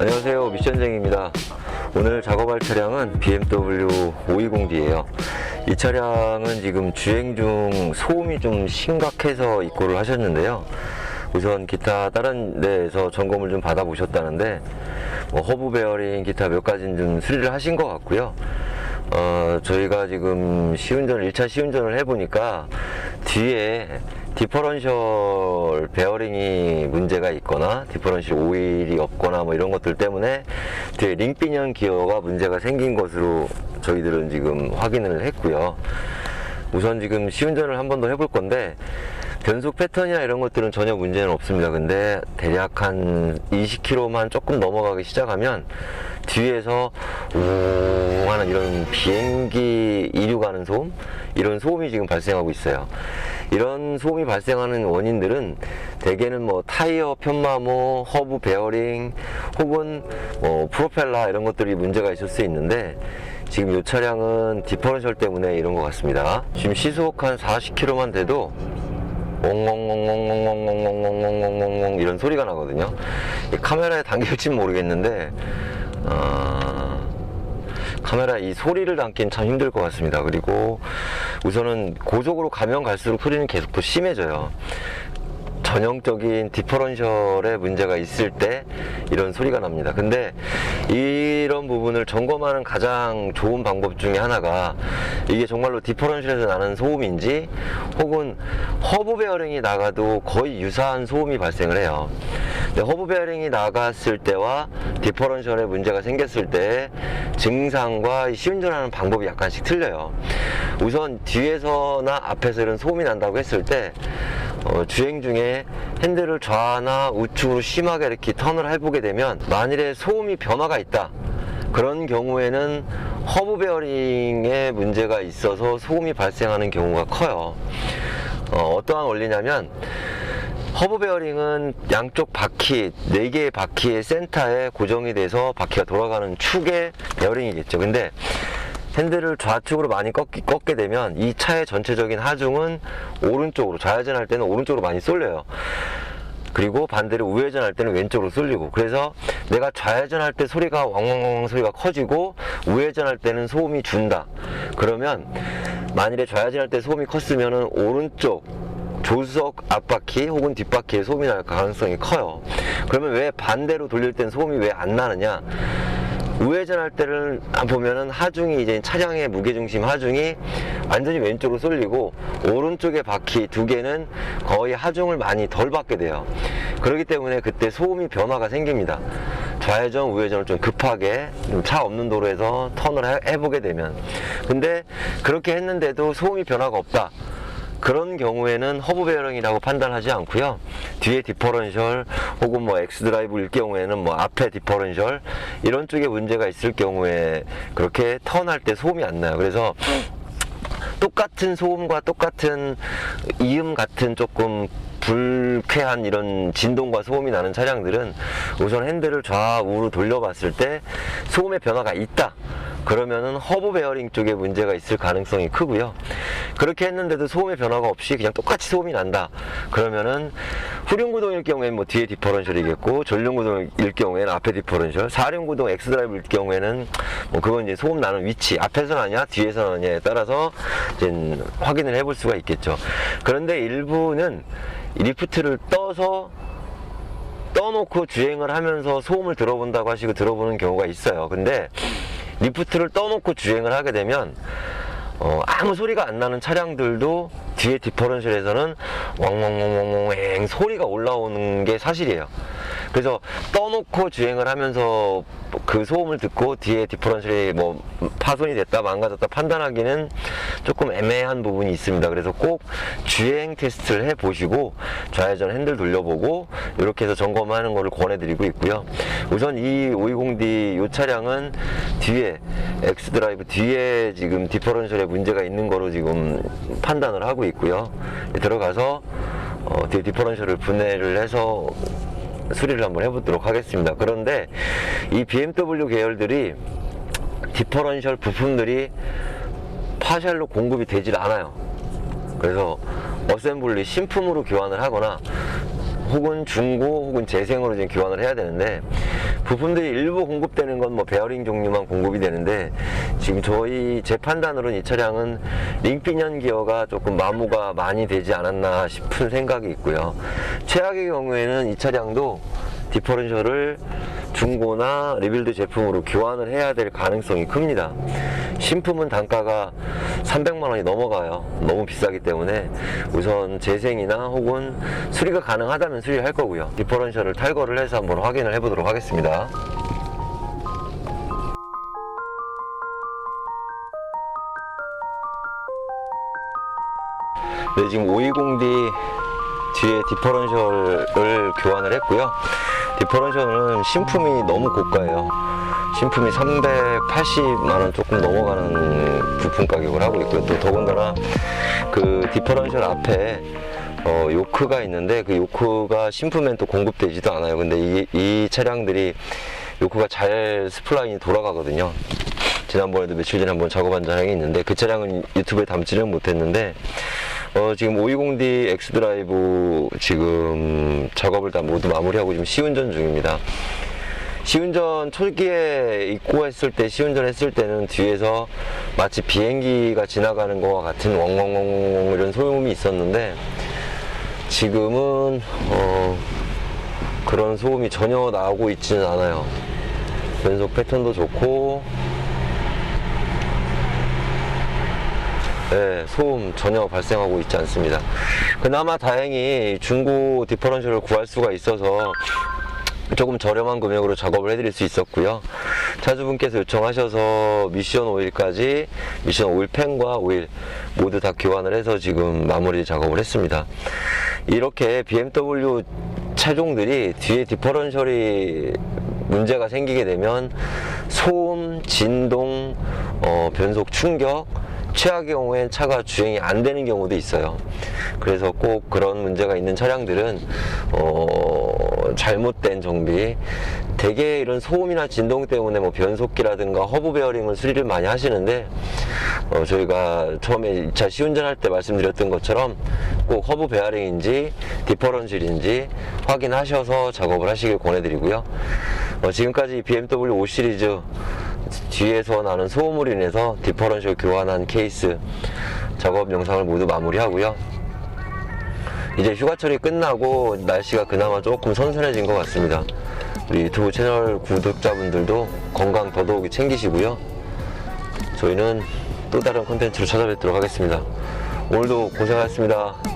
안녕하세요, 미션쟁입니다. 오늘 작업할 차량은 BMW 520D예요. 이 차량은 지금 주행 중 소음이 좀 심각해서 입고를 하셨는데요. 우선 기타 다른 데에서 점검을 좀 받아보셨다는데 허브 베어링 기타 몇 가지는 좀 수리를 하신 것 같고요. 저희가 지금 1차 시운전을 해보니까 뒤에 디퍼런셜 베어링이 문제가 있거나 디퍼런셜 오일이 없거나 뭐 이런 것들 때문에 뒤에 링피니언 기어가 문제가 생긴 것으로 저희들은 지금 확인을 했고요. 우선 지금 시운전을 한 번 더 해볼 건데 변속 패턴이나 이런 것들은 전혀 문제는 없습니다. 근데 대략 한 20km만 조금 넘어가기 시작하면 뒤에서 웅 하는 이런 비행기 이륙하는 소음, 이런 소음이 지금 발생하고 있어요. 이런 소음이 발생하는 원인들은 대개는 뭐 타이어 편마모, 허브 베어링 혹은 프로펠러 이런 것들이 문제가 있을 수 있는데 지금 이 차량은 디퍼런셜 때문에 이런 것 같습니다. 지금 시속 한 40km만 돼도 옹옹옹옹옹옹옹옹옹옹옹옹 이런 소리가 나거든요. 카메라에 담길지는 모르겠는데 카메라에 이 소리를 담기는 참 힘들 것 같습니다. 그리고 우선은 고속으로 가면 갈수록 소리는 계속 더 심해져요. 전형적인 디퍼런셜에 문제가 있을 때 이런 소리가 납니다. 근데 이런 부분을 점검하는 가장 좋은 방법 중에 하나가 이게 정말로 디퍼런셜에서 나는 소음인지 혹은 허브 베어링이 나가도 거의 유사한 소음이 발생을 해요. 근데 허브 베어링이 나갔을 때와 디퍼런셜에 문제가 생겼을 때 증상과 시운전하는 방법이 약간씩 틀려요. 우선 뒤에서나 앞에서 이런 소음이 난다고 했을 때 주행 중에 핸들을 좌나 우측으로 심하게 이렇게 턴을 해보게 되면 만일에 소음이 변화가 있다, 그런 경우에는 허브 베어링에 문제가 있어서 소음이 발생하는 경우가 커요. 어떠한 원리냐면 허브 베어링은 양쪽 바퀴, 4개의 바퀴의 센터에 고정이 돼서 바퀴가 돌아가는 축의 베어링이겠죠. 근데 핸들을 좌측으로 많이 꺾게 되면 이 차의 전체적인 하중은 오른쪽으로, 좌회전할 때는 오른쪽으로 많이 쏠려요. 그리고 반대로 우회전할 때는 왼쪽으로 쏠리고, 그래서 내가 좌회전할 때 소리가 왕왕왕 소리가 커지고 우회전할 때는 소음이 준다. 그러면 만일에 좌회전할 때 소음이 컸으면은 오른쪽 조수석 앞바퀴 혹은 뒷바퀴에 소음이 날 가능성이 커요. 그러면 왜 반대로 돌릴 땐 소음이 왜 안 나느냐? 우회전할 때를 보면은 하중이 이제 차량의 무게중심 하중이 완전히 왼쪽으로 쏠리고 오른쪽의 바퀴 2개는 거의 하중을 많이 덜 받게 돼요. 그렇기 때문에 그때 소음이 변화가 생깁니다. 좌회전, 우회전을 좀 급하게 차 없는 도로에서 턴을 해보게 되면. 근데 그렇게 했는데도 소음이 변화가 없다, 그런 경우에는 허브 베어링이라고 판단하지 않고요. 뒤에 디퍼런셜 혹은 뭐 엑스드라이브일 경우에는 뭐 앞에 디퍼런셜 이런 쪽에 문제가 있을 경우에 그렇게 턴할 때 소음이 안 나요. 그래서 똑같은 소음과 똑같은 이음 같은 조금 불쾌한 이런 진동과 소음이 나는 차량들은 우선 핸들을 좌우로 돌려봤을 때 소음의 변화가 있다, 그러면은 허브 베어링 쪽에 문제가 있을 가능성이 크고요. 그렇게 했는데도 소음의 변화가 없이 그냥 똑같이 소음이 난다, 그러면은 후륜구동일 경우에는 뭐 뒤에 디퍼런셜이겠고, 전륜구동일 경우에는 앞에 디퍼런셜, 4륜구동 엑스드라이브일 경우에는 뭐 그건 이제 소음 나는 위치, 앞에서 나냐 뒤에서 나냐에 따라서 이제 확인을 해볼 수가 있겠죠. 그런데 일부는 리프트를 떠놓고 주행을 하면서 소음을 들어본다고 하시고 들어보는 경우가 있어요. 근데 리프트를 떠놓고 주행을 하게 되면 아무 소리가 안 나는 차량들도 뒤에 디퍼런셜에서는 왕왕왕왕왕 소리가 올라오는 게 사실이에요. 그래서 떠놓고 주행을 하면서 그 소음을 듣고 뒤에 디퍼런셜이 뭐 파손이 됐다 망가졌다 판단하기는 조금 애매한 부분이 있습니다. 그래서 꼭 주행 테스트를 해보시고 좌회전 핸들 돌려보고 이렇게 해서 점검하는 것을 권해드리고 있고요. 우선 이 520D 이 차량은 뒤에 엑스드라이브 뒤에 지금 디퍼런셜에 문제가 있는 거로 지금 판단을 하고 있고요. 들어가서 뒤에 디퍼런셜을 분해를 해서 수리를 한번 해보도록 하겠습니다. 그런데 이 BMW 계열들이 디퍼런셜 부품들이 파샬로 공급이 되질 않아요. 그래서 어셈블리 신품으로 교환을 하거나 혹은 중고 혹은 재생으로 지금 교환을 해야 되는데 부품들이 일부 공급되는 건 뭐 베어링 종류만 공급이 되는데, 지금 제 판단으로는 이 차량은 링피년 기어가 조금 마모가 많이 되지 않았나 싶은 생각이 있고요. 최악의 경우에는 이 차량도 디퍼런셜을 중고나 리빌드 제품으로 교환을 해야 될 가능성이 큽니다. 신품은 단가가 300만원이 넘어가요. 너무 비싸기 때문에 우선 재생이나 혹은 수리가 가능하다면 수리할 거고요. 디퍼런셜을 탈거를 해서 한번 확인을 해보도록 하겠습니다. 네, 지금 520D 뒤에 디퍼런셜을 교환을 했고요. 디퍼런셜은 신품이 너무 고가예요. 신품이 380만원 조금 넘어가는 부품 가격을 하고 있고요. 또 더군다나 그 디퍼런셜 앞에 요크가 있는데, 그 요크가 신품엔 또 공급되지도 않아요. 근데 이 차량들이 요크가 잘 스플라인이 돌아가거든요. 지난번에도 며칠 전에 한번 작업한 차량이 있는데, 그 차량은 유튜브에 담지는 못했는데, 지금 520D 엑스드라이브 지금 작업을 다 모두 마무리하고 지금 시운전 중입니다. 시운전 초기에 입고했을 때, 시운전 했을 때는 뒤에서 마치 비행기가 지나가는 것과 같은 웡웡웡 이런 소음이 있었는데, 지금은 그런 소음이 전혀 나오고 있지는 않아요. 변속 패턴도 좋고, 네, 소음 전혀 발생하고 있지 않습니다. 그나마 다행히 중고 디퍼런셜을 구할 수가 있어서 조금 저렴한 금액으로 작업을 해드릴 수 있었고요. 차주분께서 요청하셔서 미션 오일까지, 미션 오일팬과 오일 모두 다 교환을 해서 지금 마무리 작업을 했습니다. 이렇게 BMW 차종들이 뒤에 디퍼런셜이 문제가 생기게 되면 소음, 진동, 변속 충격, 최악의 경우엔 차가 주행이 안 되는 경우도 있어요. 그래서 꼭 그런 문제가 있는 차량들은 잘못된 정비, 대개 이런 소음이나 진동 때문에 뭐 변속기라든가 허브 베어링을 수리를 많이 하시는데, 저희가 처음에 2차 시운전할 때 말씀드렸던 것처럼 꼭 허브 베어링인지 디퍼런셜인지 확인하셔서 작업을 하시길 권해드리고요. 지금까지 BMW 5 시리즈 뒤에서 나는 소음으로 인해서 디퍼런셜 교환한 케이스 작업 영상을 모두 마무리하고요. 이제 휴가철이 끝나고 날씨가 그나마 조금 선선해진 것 같습니다. 우리 유튜브 채널 구독자분들도 건강 더더욱이 챙기시고요. 저희는 또 다른 콘텐츠로 찾아뵙도록 하겠습니다. 오늘도 고생하셨습니다.